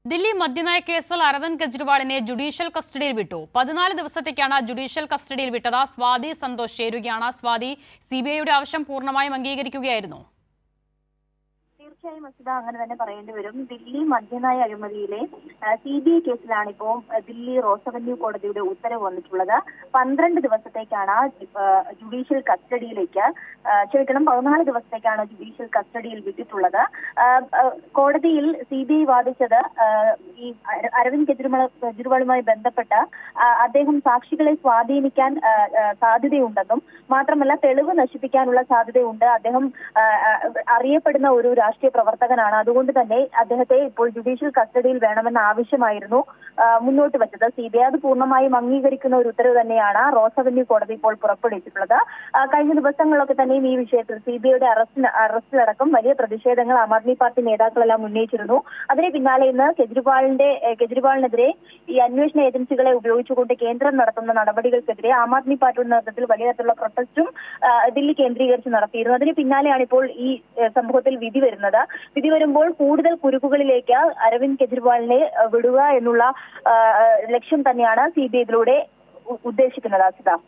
ദില്ലി മദ്യനയ കേസിൽ അരവിന്ദ് കെജ്രിവാളിനെ ജുഡീഷ്യൽ കസ്റ്റഡിയിൽ വിട്ടു. 14 ദിവസത്തേക്കാണ് ജുഡീഷ്യൽ കസ്റ്റഡിയിൽ വിട്ടത്. സ്വാതി സന്തോഷ് ചേരുകയാണ്. സ്വാതി, സിബിഐയുടെ ആവശ്യം പൂർണ്ണമായും അംഗീകരിക്കുകയായിരുന്നു. തീർച്ചയായും അസിത, അങ്ങനെ തന്നെ പറയേണ്ടി വരും. ദില്ലി മദ്യനയ അഴിമതിയിലെ CBI കേസിലാണ് ഇപ്പോൾ ദില്ലി റോസ് അവന്യൂ കോടതിയുടെ ഉത്തരവ് വന്നിട്ടുള്ളത്. 12 ദിവസത്തേക്കാണ് ജുഡീഷ്യൽ കസ്റ്റഡിയിലേക്ക് 14 ദിവസത്തേക്കാണ് ജുഡീഷ്യൽ കസ്റ്റഡിയിൽ വിട്ടിട്ടുള്ളത്. കോടതിയിൽ CBI വാദിച്ചത് ഈ അരവിന്ദ് കെജ്രിവാളുമായി ബന്ധപ്പെട്ട് അദ്ദേഹം സാക്ഷികളെ സ്വാധീനിക്കാൻ സാധ്യതയുണ്ടെന്നും മാത്രമല്ല തെളിവ് നശിപ്പിക്കാനുള്ള സാധ്യതയുണ്ട്. അദ്ദേഹം അറിയപ്പെടുന്ന ഒരു രാഷ്ട്രീയ പ്രവർത്തകനാണ്. അതുകൊണ്ട് തന്നെ അദ്ദേഹത്തെ ഇപ്പോൾ ജുഡീഷ്യൽ കസ്റ്റഡിയിൽ വേണമെന്ന ആവശ്യമായിരുന്നു മുന്നോട്ട് വെച്ചത് CBI. അത് പൂർണ്ണമായും അംഗീകരിക്കുന്ന ഒരു ഉത്തരവ് തന്നെയാണ് റോസ് അവന്യൂ കോടതി ഇപ്പോൾ പുറപ്പെടുവിച്ചിട്ടുള്ളത്. കഴിഞ്ഞ ദിവസങ്ങളിലൊക്കെ തന്നെയും ഈ വിഷയത്തിൽ CBIയുടെ അറസ്റ്റിലടക്കം വലിയ പ്രതിഷേധങ്ങൾ ആം ആദ്മി പാർട്ടി നേതാക്കളെല്ലാം ഉന്നയിച്ചിരുന്നു. അതിന് പിന്നാലെ ഇന്ന് കെജ്രിവാളിനെതിരെ ഈ അന്വേഷണ ഏജൻസികളെ ഉപയോഗിച്ചുകൊണ്ട് കേന്ദ്രം നടത്തുന്ന നടപടികൾക്കെതിരെ ആം ആദ്മി പാർട്ടിയുടെ നേതൃത്വത്തിൽ വലിയ തരത്തിലുള്ള പ്രൊട്ടസ്റ്റും ദില്ലി കേന്ദ്രീകരിച്ച് നടത്തിയിരുന്നു. അതിന് പിന്നാലെയാണ് ഇപ്പോൾ ഈ സംഭവത്തിൽ വിധി വരുമ്പോൾ കൂടുതൽ കുരുക്കുകളിലേക്ക് അരവിന്ദ് കെജ്രിവാളിനെ വിടുക എന്നുള്ള ലക്ഷ്യം തന്നെയാണ് CBI ഇതിലൂടെ ഉദ്ദേശിക്കുന്നത്. അസിത.